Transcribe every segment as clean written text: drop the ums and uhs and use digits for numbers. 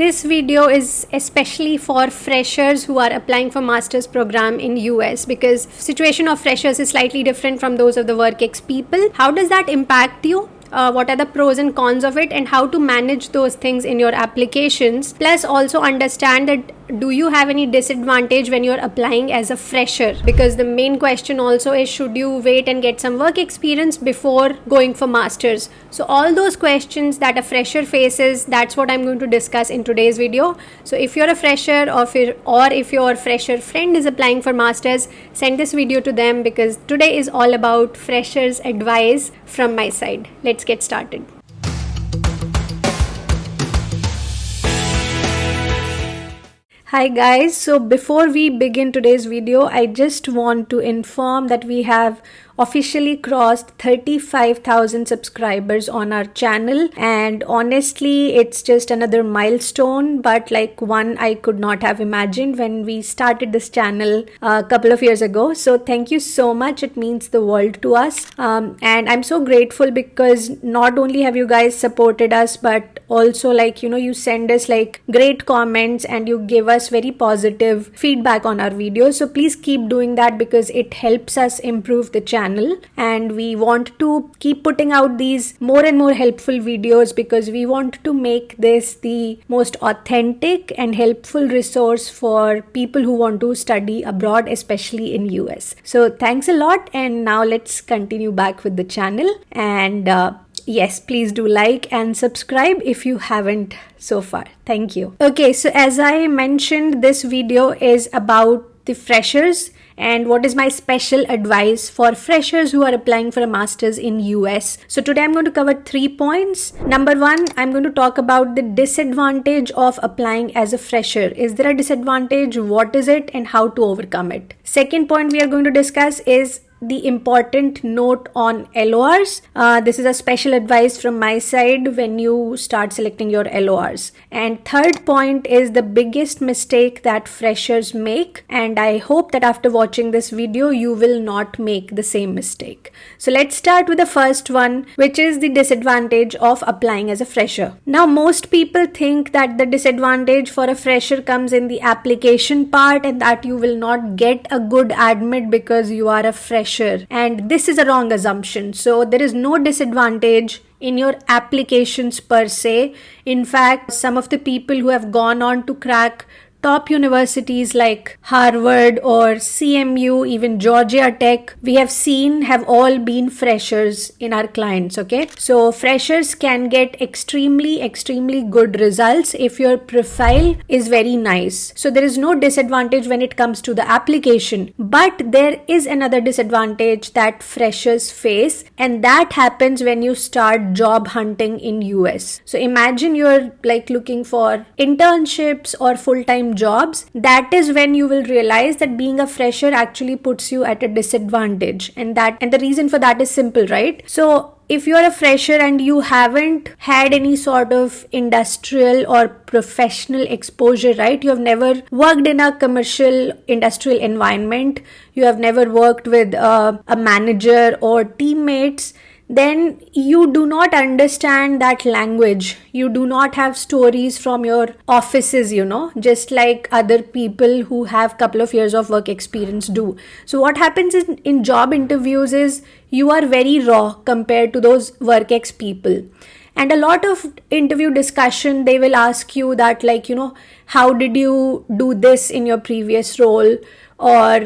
This video is especially for freshers who are applying for master's program in US because situation of freshers is slightly different from those of the work ex people. How does that impact you? What are the pros and cons of it, and how to manage those things in your applications? Plus also understand that do you have any disadvantage when you're applying as a fresher, because the main question also is should you wait and get some work experience before going for masters. So all those questions that a fresher faces, that's what I'm going to discuss in today's video. So if you're a fresher or if your fresher friend is applying for masters, send this video to them because today is all about freshers advice from my side. Let's get started. Hi guys, so before we begin today's video, I just want to inform that we have officially crossed 35,000 subscribers on our channel, and honestly it's just another milestone, but like one I could not have imagined when we started this channel a couple of years ago. So thank you so much, it means the world to us, and I'm so grateful because not only have you guys supported us, but also you send us great comments and you give us very positive feedback on our videos. So please keep doing that because it helps us improve the channel, and we want to keep putting out these more and more helpful videos because we want to make this the most authentic and helpful resource for people who want to study abroad, especially in US. So thanks a lot, and now let's continue back with the channel. And yes, please do like and subscribe if you haven't so far. Thank you. Okay, so as I mentioned, this video is about the freshers and what is my special advice for freshers who are applying for a master's in US. So today I'm going to cover 3 points. Number 1, I'm going to talk about the disadvantage of applying as a fresher. Is there a disadvantage? What is it and how to overcome it? Second point we are going to discuss is the important note on LORs. This is a special advice from my side when you start selecting your LORs. And third point is the biggest mistake that freshers make, and I hope that after watching this video you will not make the same mistake. So let's start with the first one, which is the disadvantage of applying as a fresher. Now most people think that the disadvantage for a fresher comes in the application part and that you will not get a good admit because you are a fresher. And this is a wrong assumption. So there is no disadvantage in your applications per se. In fact, some of the people who have gone on to crack top universities like Harvard or CMU, even Georgia Tech, we have seen have all been freshers in our clients, okay? So freshers can get extremely good results if your profile is very nice. So there is no disadvantage when it comes to the application, but there is another disadvantage that freshers face, and that happens when you start job hunting in US. So imagine you're looking for internships or full-time jobs. That is when you will realize that being a fresher actually puts you at a disadvantage, and the reason for that is simple, right? So if you're a fresher and you haven't had any sort of industrial or professional exposure, right? You have never worked in a commercial industrial environment, you have never worked with a manager or teammates, then you do not understand that language. You do not have stories from your offices, just like other people who have couple of years of work experience do. So what happens in job interviews is you are very raw compared to those work ex people. And a lot of interview discussion, they will ask you that how did you do this in your previous role? Or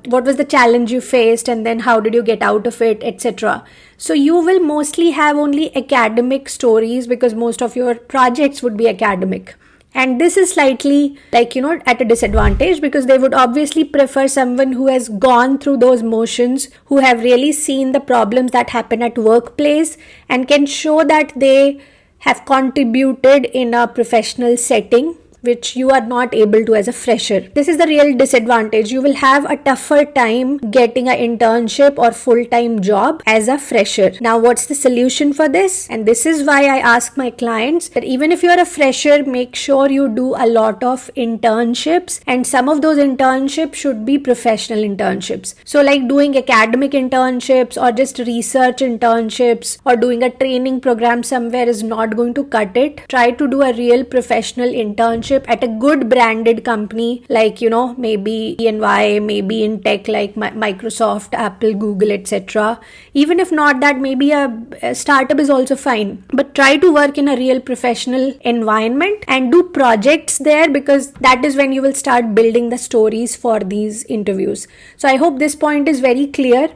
what was the challenge you faced, and then how did you get out of it, etc. So you will mostly have only academic stories because most of your projects would be academic. And this is slightly at a disadvantage because they would obviously prefer someone who has gone through those motions, who have really seen the problems that happen at workplace and can show that they have contributed in a professional setting which you are not able to as a fresher. This is the real disadvantage. You will have a tougher time getting an internship or full-time job as a fresher. Now, what's the solution for this? And this is why I ask my clients that even if you're a fresher, make sure you do a lot of internships, and some of those internships should be professional internships. So like doing academic internships or just research internships or doing a training program somewhere is not going to cut it. Try to do a real professional internship at a good branded company like, maybe EY, maybe in tech like Microsoft, Apple, Google, etc. Even if not that, maybe a startup is also fine. But try to work in a real professional environment and do projects there, because that is when you will start building the stories for these interviews. So I hope this point is very clear.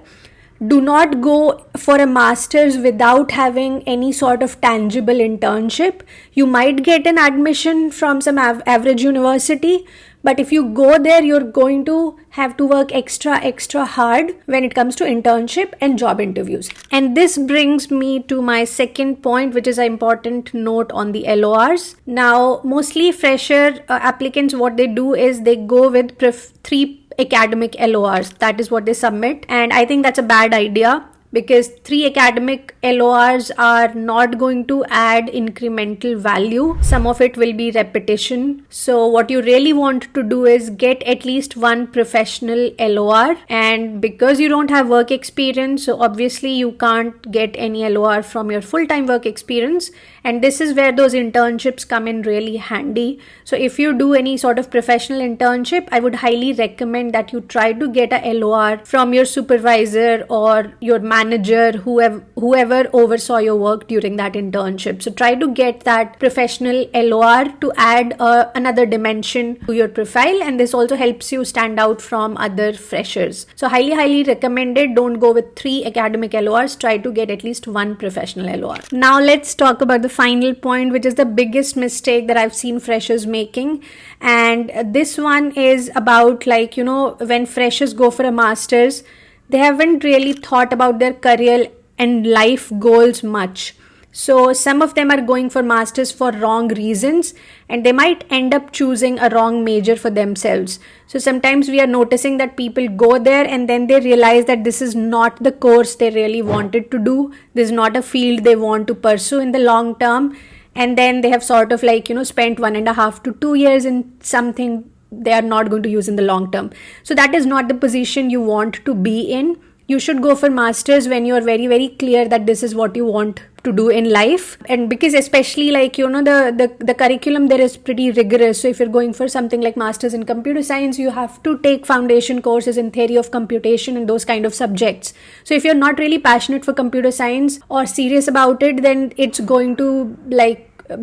Do not go for a master's without having any sort of tangible internship. You might get an admission from some average university, but if you go there, you're going to have to work extra hard when it comes to internship and job interviews. And this brings me to my second point, which is an important note on the LORs. Now, mostly fresher applicants, what they do is they go with 3 academic LORs. That is what they submit, and I think that's a bad idea, because 3 academic LORs are not going to add incremental value. Some of it will be repetition. So what you really want to do is get at least 1 professional LOR, and because you don't have work experience, so obviously you can't get any LOR from your full-time work experience, and this is where those internships come in really handy. So if you do any sort of professional internship, I would highly recommend that you try to get a LOR from your supervisor or your manager, whoever oversaw your work during that internship. So try to get that professional LOR to add another dimension to your profile, and this also helps you stand out from other freshers. So highly recommended. Don't go with 3 academic LORs. Try to get at least 1 professional LOR. Now let's talk about the final point, which is the biggest mistake that I've seen freshers making, and this one is about when freshers go for a master's, they haven't really thought about their career and life goals much. So some of them are going for masters for wrong reasons, and they might end up choosing a wrong major for themselves. So sometimes we are noticing that people go there and then they realize that this is not the course they really wanted to do. This is not a field they want to pursue in the long term. And then they have sort of spent 1.5 to 2 years in something they are not going to use in the long term. So that is not the position you want to be in. You should go for masters when you are very clear that this is what you want to do in life, and because especially the curriculum there is pretty rigorous. So if you're going for something like masters in computer science, you have to take foundation courses in theory of computation and those kind of subjects. So if you're not really passionate for computer science or serious about it, then it's going to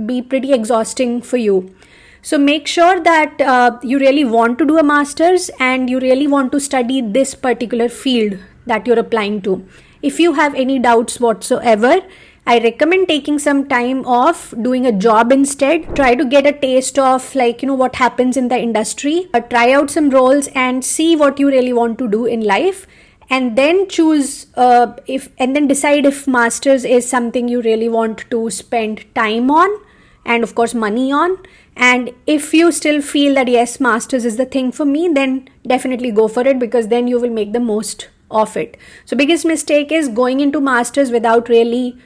be pretty exhausting for you. So make sure that you really want to do a master's and you really want to study this particular field that you're applying to. If you have any doubts whatsoever, I recommend taking some time off, doing a job instead. Try to get a taste of what happens in the industry, try out some roles and see what you really want to do in life, and then choose and then decide if masters is something you really want to spend time on and of course money on. And if you still feel that yes, masters is the thing for me, then definitely go for it, because then you will make the most of it. So biggest mistake is going into masters without really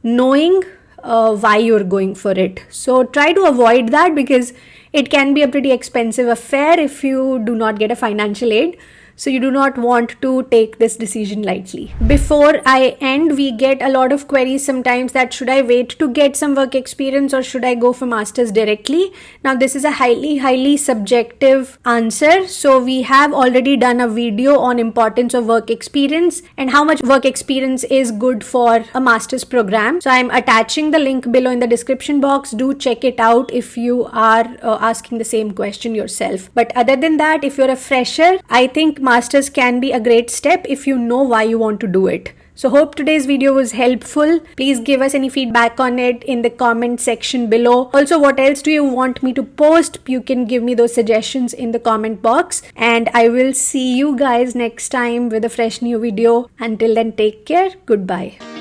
knowing why you're going for it. So try to avoid that, because it can be a pretty expensive affair if you do not get a financial aid. So you do not want to take this decision lightly. Before I end, we get a lot of queries sometimes that should I wait to get some work experience or should I go for masters directly? Now this is a highly subjective answer. So we have already done a video on importance of work experience and how much work experience is good for a master's program. So I'm attaching the link below in the description box. Do check it out if you are asking the same question yourself. But other than that, if you're a fresher, I think masters can be a great step if you know why you want to do it. So hope today's video was helpful. Please give us any feedback on it in the comment section below. Also, what else do you want me to post? You can give me those suggestions in the comment box, and I will see you guys next time with a fresh new video. Until then, take care. Goodbye.